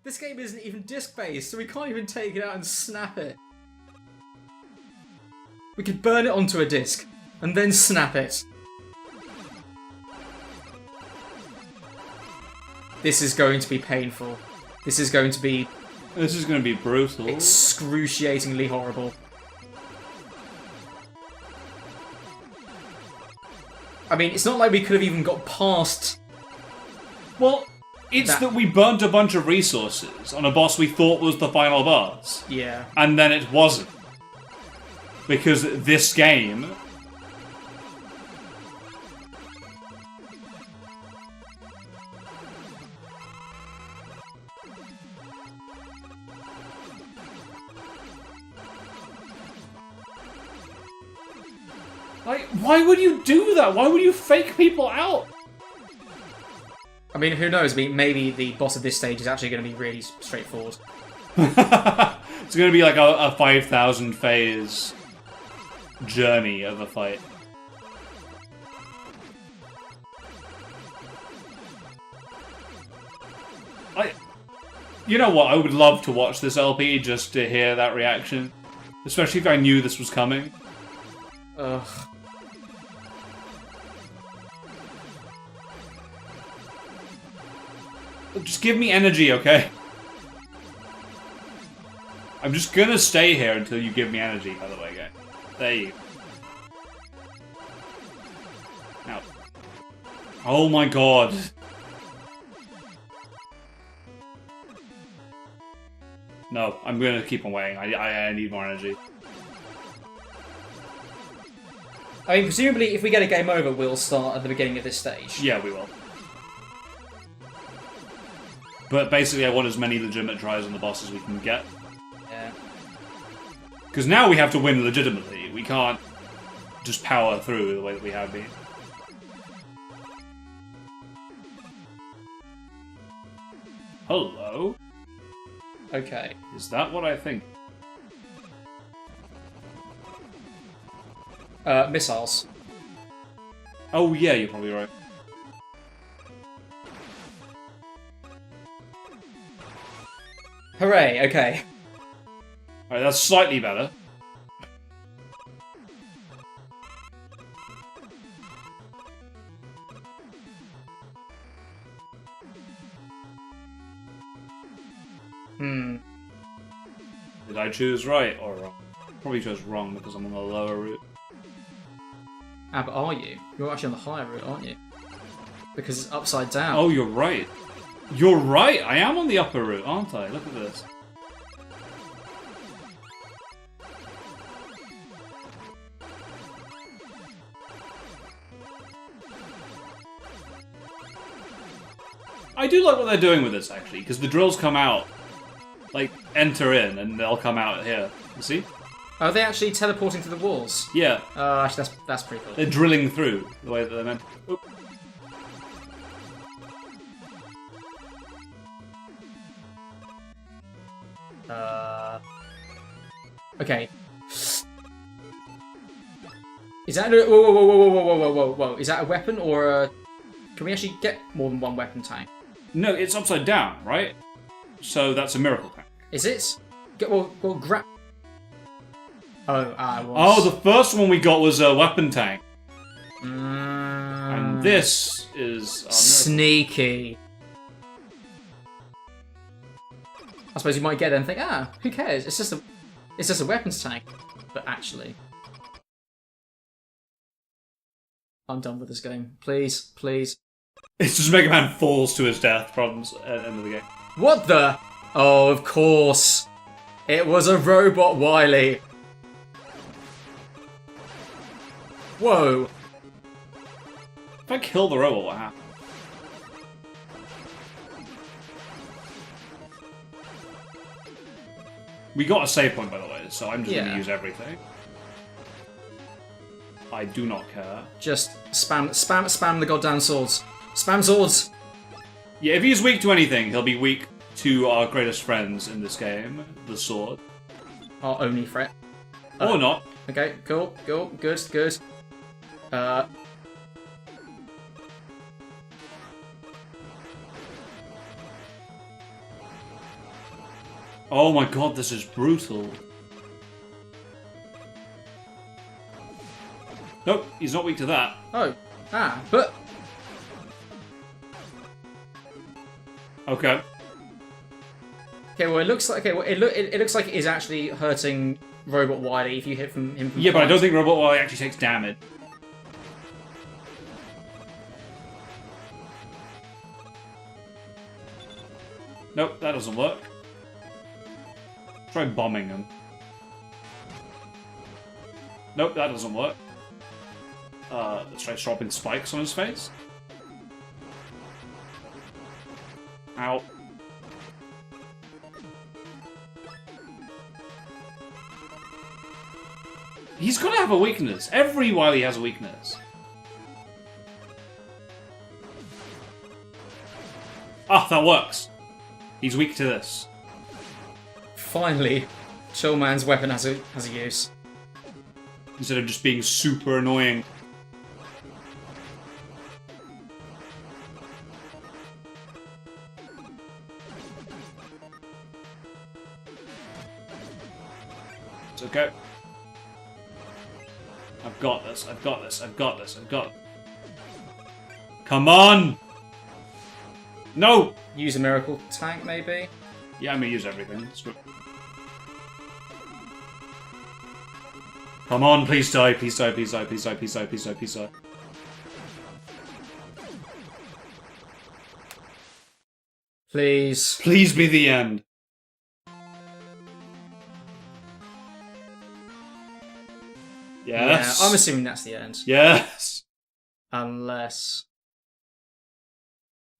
This game isn't even disc-based, so we can't even take it out and snap it. We could burn it onto a disc, and then snap it. This is going to be painful. This is going to be... This is going to be brutal. Excruciatingly horrible. I mean, it's not like we could have even got past... Well, it's that we burnt a bunch of resources on a boss we thought was the final boss. Yeah. And then it wasn't. Because this game... Like, why would you do that? Why would you fake people out? I mean, who knows? Maybe the boss of this stage is actually going to be really straightforward. It's going to be like a 5,000 phase journey of a fight. You know what? I would love to watch this LP just to hear that reaction. Especially if I knew this was coming. Ugh. Just give me energy, okay? I'm just gonna stay here until you give me energy, by the way, guys. There you go. Now. Oh my god. No, I'm gonna keep on waiting. I need more energy. I mean, presumably, if we get a game over, we'll start at the beginning of this stage. Yeah, we will. But basically, I want as many legitimate tries on the boss as we can get. Yeah. Because now we have to win legitimately. We can't just power through the way that we have been. Hello? Okay. Is that what I think? Missiles. Oh yeah, you're probably right. Hooray, okay. Alright, that's slightly better. Did I choose right or wrong? Probably chose wrong because I'm on the lower route. Ah, but are you? You're actually on the higher route, aren't you? Because it's upside down. Oh, you're right. You're right! I am on the upper route, aren't I? Look at this. I do like what they're doing with this, actually, because the drills come out, like, enter in, and they'll come out here. You see? Are they actually teleporting through the walls? Yeah. Actually, that's pretty cool. They're drilling through the way that they're meant to. Oop. Okay. Is that a... Whoa. Is that a weapon or a... Can we actually get more than one weapon tank? No, it's upside down, right? So that's a miracle tank. Is it? Well, grab... Oh, I was... Oh, the first one we got was a weapon tank. Mm. And this is... Sneaky. I suppose you might get there and think, who cares? It's just a weapons tank. But actually... I'm done with this game. Please, please. It's just Mega Man falls to his death problems at the end of the game. What the? Oh, of course. It was a robot Wily. Whoa. If I kill the robot, what happens? We got a save point, by the way, so I'm just going to use everything. I do not care. Just spam the goddamn swords. Spam swords! Yeah, if he's weak to anything, he'll be weak to our greatest friends in this game, the sword. Our only threat. Or not. Okay, cool, good. Oh my god, this is brutal. Nope, he's not weak to that. Oh. But... Okay. Okay, well, it looks like... Okay, well, it looks like it is actually hurting Robot Wily if you hit him from Yeah, but I behind. don't think Robot Wily actually takes damage. Nope, that doesn't work. Try bombing him. Nope, that doesn't work. Let's try dropping spikes on his face. Ow. He's gotta have a weakness. Every Wily has a weakness. Ah, that works. He's weak to this. Finally, Chillman's weapon has a use. Instead of just being super annoying. It's okay. I've got this, I've got this, I've got this, I've got it. Come on! No! Use a miracle tank, maybe? Yeah, I'm gonna use everything. Screw. Come on, please die, please die, please die, please die, please die, please die, please die. Please. Please be the end. Yes. Yeah, I'm assuming that's the end. Yes. Unless...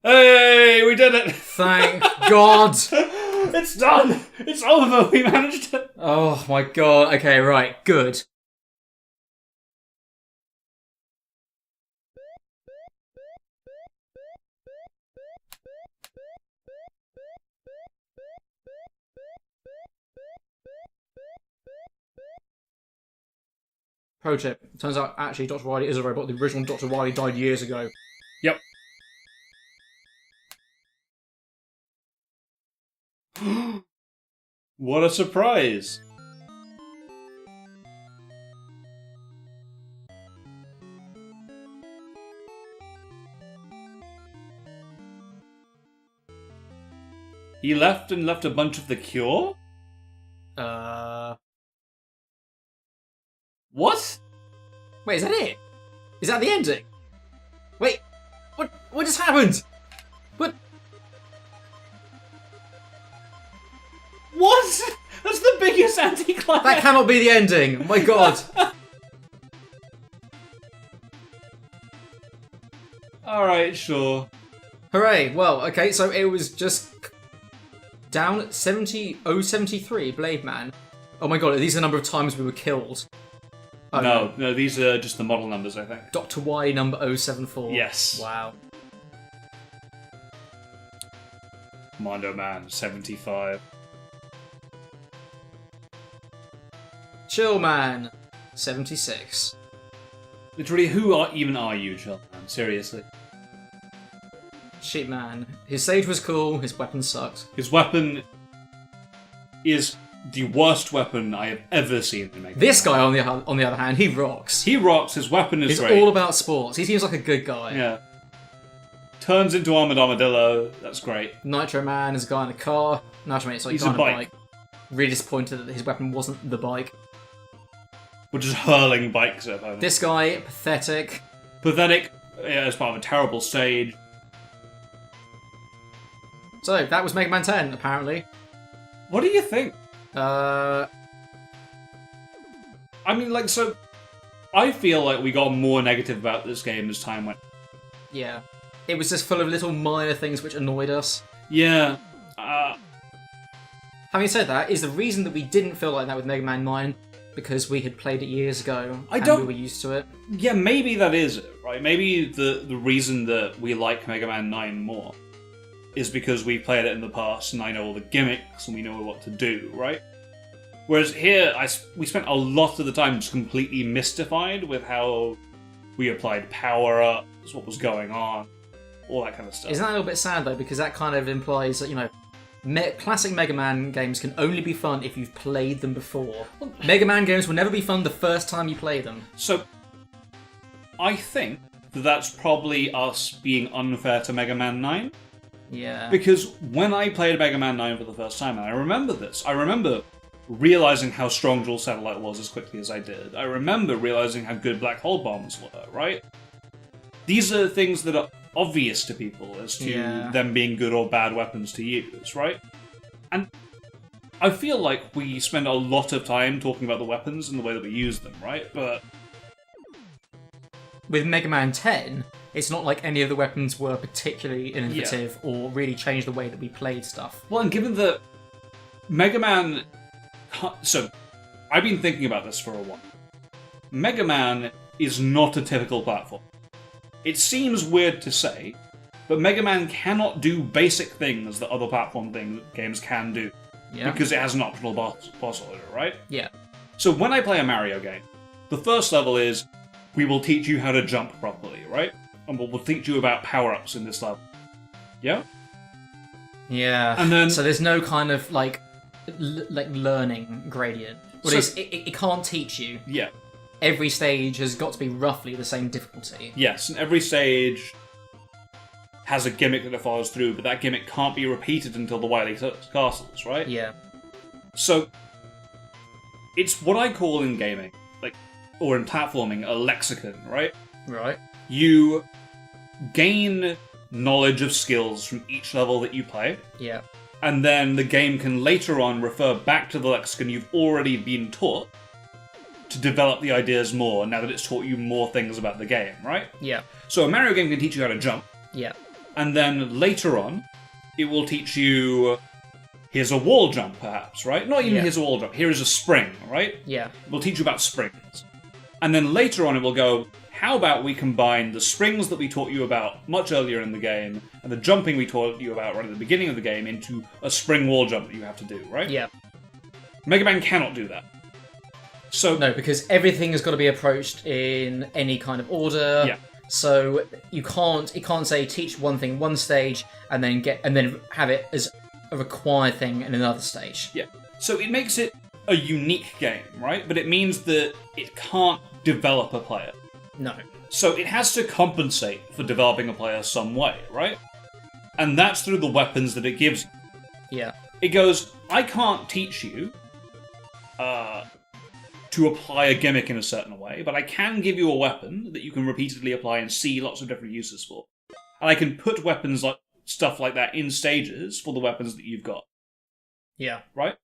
Hey, we did it! Thank God! It's done! It's over! We managed it! Oh my God. Okay, right. Good. Pro tip. Turns out, actually, Dr. Wily is a robot. The original Dr. Wily died years ago. Yep. What a surprise! He left and left a bunch of the cure? What? Wait, is that it? Is that the ending? Wait, what just happened? What? What? That's the biggest anti-climax! That cannot be the ending! My God! Alright, sure. Hooray! Well, okay, so it was just down 073, Blade Man. Oh my God, are these the number of times we were killed? Oh, No, these are just the model numbers, I think. Dr. Y number 074. Yes. Wow. Commando Man, 75. Chill Man, 76. Literally, even are you, Chill Man? Seriously. Sheep Man. His stage was cool, his weapon sucked. His weapon is the worst weapon I have ever seen in Mega This Man. guy, on the other hand, he rocks. He rocks, his weapon is He's great. all about sports. He seems like a good guy. Yeah. Turns into Armored Armadillo, that's great. Nitro Man is a guy in a car. Nitro Man is like a He's guy a on a bike. bike. Really disappointed that his weapon wasn't the bike. We're just hurling bikes at opponents. This guy, pathetic. Pathetic, as part of a terrible stage. So, that was Mega Man 10, apparently. What do you think? Uh, I mean, like, so... I feel like we got more negative about this game as time went. yeah. It was just full of little minor things which annoyed us. Yeah. Having said that, is the reason that we didn't feel like that with Mega Man 9 because we had played it years ago and we were used to it. Yeah, maybe that is it, right? Maybe the reason that we like Mega Man 9 more is because we played it in the past and I know all the gimmicks and we know what to do, right? Whereas here, we spent a lot of the time just completely mystified with how we applied power-ups, what was going on, all that kind of stuff. Isn't that a little bit sad though? Because that kind of implies that, classic Mega Man games can only be fun if you've played them before. Mega Man games will never be fun the first time you play them. So, I think that's probably us being unfair to Mega Man 9. Yeah. Because when I played Mega Man 9 for the first time, and I remember this, I remember realizing how strong Dual Satellite was as quickly as I did. I remember realizing how good black hole bombs were, right? These are things that are obvious to people as to them being good or bad weapons to use, right? And I feel like we spend a lot of time talking about the weapons and the way that we use them, right? But with Mega Man 10, it's not like any of the weapons were particularly innovative or really changed the way that we played stuff. Well, and given that Mega Man... So, I've been thinking about this for a while. Mega Man is not a typical platform. It seems weird to say, but Mega Man cannot do basic things that other platform games can do. Yeah. Because it has an optional boss order, right? Yeah. So when I play a Mario game, the first level is, we will teach you how to jump properly, right? And we'll teach you about power-ups in this level. Yeah? Yeah. And then... So there's no kind of, like learning gradient. Well, it can't teach you. Yeah. Every stage has got to be roughly the same difficulty. Yes, and every stage has a gimmick that it follows through, but that gimmick can't be repeated until the Wily Castles, right? Yeah. So, it's what I call in gaming, or in platforming, a lexicon, right? Right. You gain knowledge of skills from each level that you play. Yeah. And then the game can later on refer back to the lexicon you've already been taught to develop the ideas more now that it's taught you more things about the game, right? Yeah. So a Mario game can teach you how to jump. Yeah. And then later on, it will teach you, here's a wall jump, perhaps, right? Not even here's a wall jump, here is a spring, right? Yeah. It will teach you about springs. And then later on it will go, how about we combine the springs that we taught you about much earlier in the game and the jumping we taught you about right at the beginning of the game into a spring wall jump that you have to do, right? Yeah. Mega Man cannot do that. So no, because everything has got to be approached in any kind of order. Yeah. So it can't say teach one thing one stage and then have it as a required thing in another stage. Yeah. So it makes it a unique game, right? But it means that it can't develop a player. No. So it has to compensate for developing a player some way, right? And that's through the weapons that it gives you. Yeah. It goes, I can't teach you to apply a gimmick in a certain way, but I can give you a weapon that you can repeatedly apply and see lots of different uses for. And I can put weapons like stuff like that in stages for the weapons that you've got. Yeah. Right?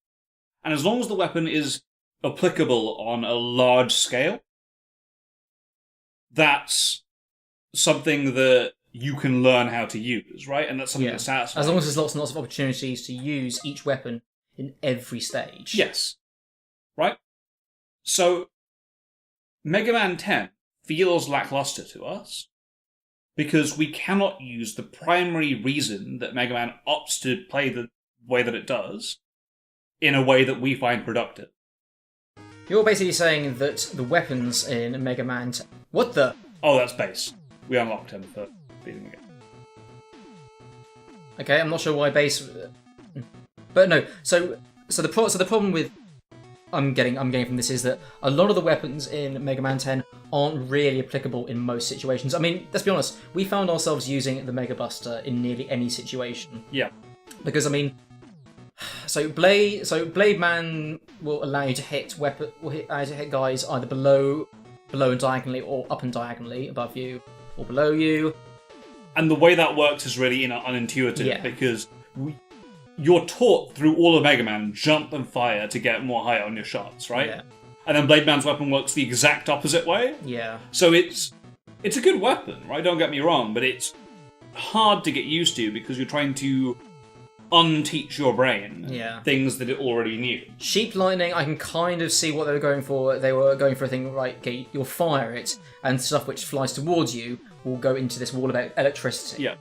And as long as the weapon is applicable on a large scale, that's something that you can learn how to use, right? And that's something that's satisfying. As long as there's lots and lots of opportunities to use each weapon in every stage. Yes. Right? So, Mega Man 10 feels lackluster to us because we cannot use the primary reason that Mega Man opts to play the way that it does in a way that we find productive. You're basically saying that the weapons in Mega Man... What the... Oh, that's base. We unlocked him for beating the game. Okay, I'm not sure why base... But no, so the problem with... I'm getting from this is that a lot of the weapons in Mega Man 10 aren't really applicable in most situations. I mean, let's be honest, we found ourselves using the Mega Buster in nearly any situation. Yeah. Because, I mean... So Blade Man will allow you to hit guys either below and diagonally or up and diagonally above you or below you. And the way that works is really unintuitive because you're taught through all of Mega Man jump and fire to get more higher on your shots, right? Yeah. And then Blade Man's weapon works the exact opposite way. Yeah. So it's a good weapon, right? Don't get me wrong, but it's hard to get used to because you're trying to unteach your brain things that it already knew. Sheep Lightning, I can kind of see what they were going for. They were going for a thing, right, okay, you'll fire it, and stuff which flies towards you will go into this wall of electricity. Yeah.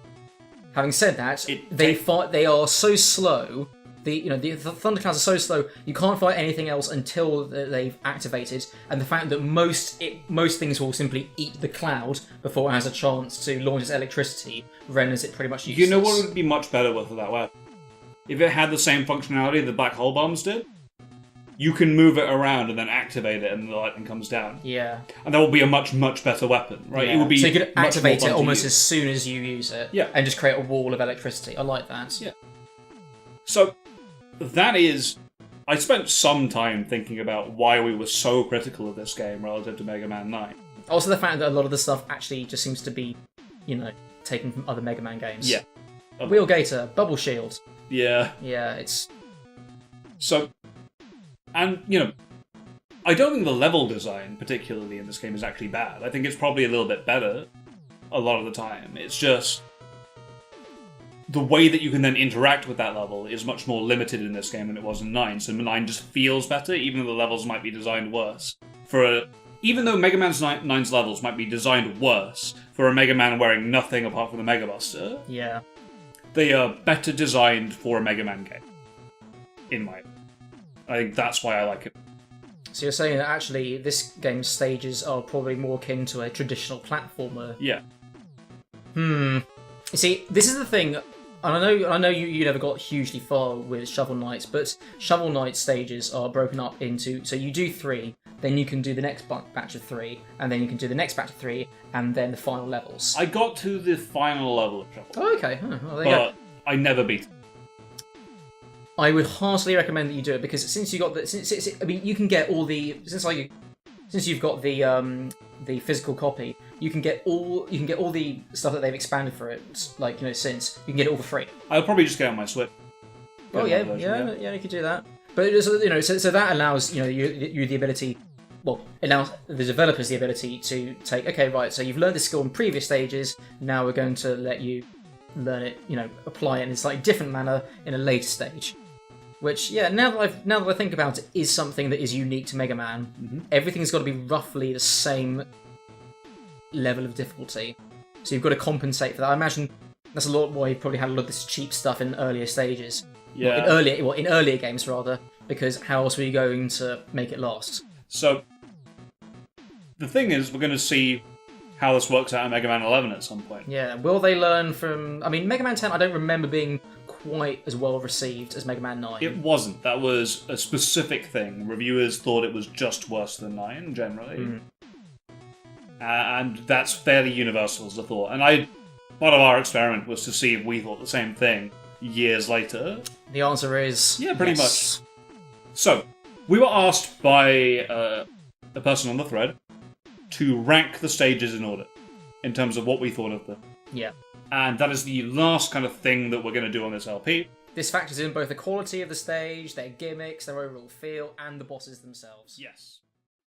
Having said that, they are so slow, the thunderclouds are so slow, you can't fight anything else until they've activated, and the fact that most things will simply eat the cloud before it has a chance to launch its electricity renders it pretty much useless. You know what would be much better with that weapon? if it had the same functionality the black hole bombs did, you can move it around and then activate it, and the lightning comes down. Yeah. And that will be a much, much better weapon, right? Yeah. It would be so you could much activate more it fun to almost use. as soon as you use it. Yeah. And just create a wall of electricity. I like that. Yeah. So, that is... I spent some time thinking about why we were so critical of this game relative to Mega Man 9. Also the fact that a lot of the stuff actually just seems to be, taken from other Mega Man games. Yeah. Wheel Gator, Bubble Shield. Yeah. Yeah, it's... So, and, I don't think the level design, particularly in this game, is actually bad. I think it's probably a little bit better a lot of the time. It's just... the way that you can then interact with that level is much more limited in this game than it was in 9, so 9 just feels better, even though the levels might be designed worse. Even though Mega Man 9's levels might be designed worse for a Mega Man wearing nothing apart from the Mega Buster, Yeah. they are better designed for a Mega Man game. In my opinion. I think that's why I like it. So you're saying that actually this game's stages are probably more akin to a traditional platformer. Yeah. You see, this is the thing, and I know you never got hugely far with Shovel Knight, but Shovel Knight stages are broken up into, so you do 3, then you can do the next batch of 3, and then you can do the next batch of 3, and then the final levels. I got to the final level of Shovel Knight, Oh, okay. Well, there you go. but I never beat it. I would heartily recommend that you do it because since you got you can get all the since you've got the physical copy, you can get all the stuff that they've expanded for it. Since you can get it all for free. I'll probably just get on my Switch. Oh Get yeah, another version, you could do that. But so that allows you the ability. Well, it allows the developers the ability to take. Okay, right. So you've learned this skill in previous stages. Now we're going to let you learn it. Apply it in a slightly different manner in a later stage. Which, now that I think about it, is something that is unique to Mega Man. Mm-hmm. Everything's got to be roughly the same level of difficulty, so you've got to compensate for that. I imagine that's a lot why you probably had a lot of this cheap stuff in earlier stages. Yeah. In earlier games rather, because how else were you going to make it last? So, the thing is, we're going to see how this works out in Mega Man 11 at some point. Yeah, will they learn from... I mean, Mega Man 10 I don't remember being quite as well received as Mega Man 9. It wasn't. That was a specific thing. Reviewers thought it was just worse than 9, generally. And that's fairly universal as a thought. And part of our experiment was to see if we thought the same thing years later. The answer is... Yeah, pretty yes. much. So, we were asked by a person on the thread to rank the stages in order, in terms of what we thought of them. Yeah. And that is the last kind of thing that we're going to do on this LP. This factors in both the quality of the stage, their gimmicks, their overall feel, and the bosses themselves. Yes.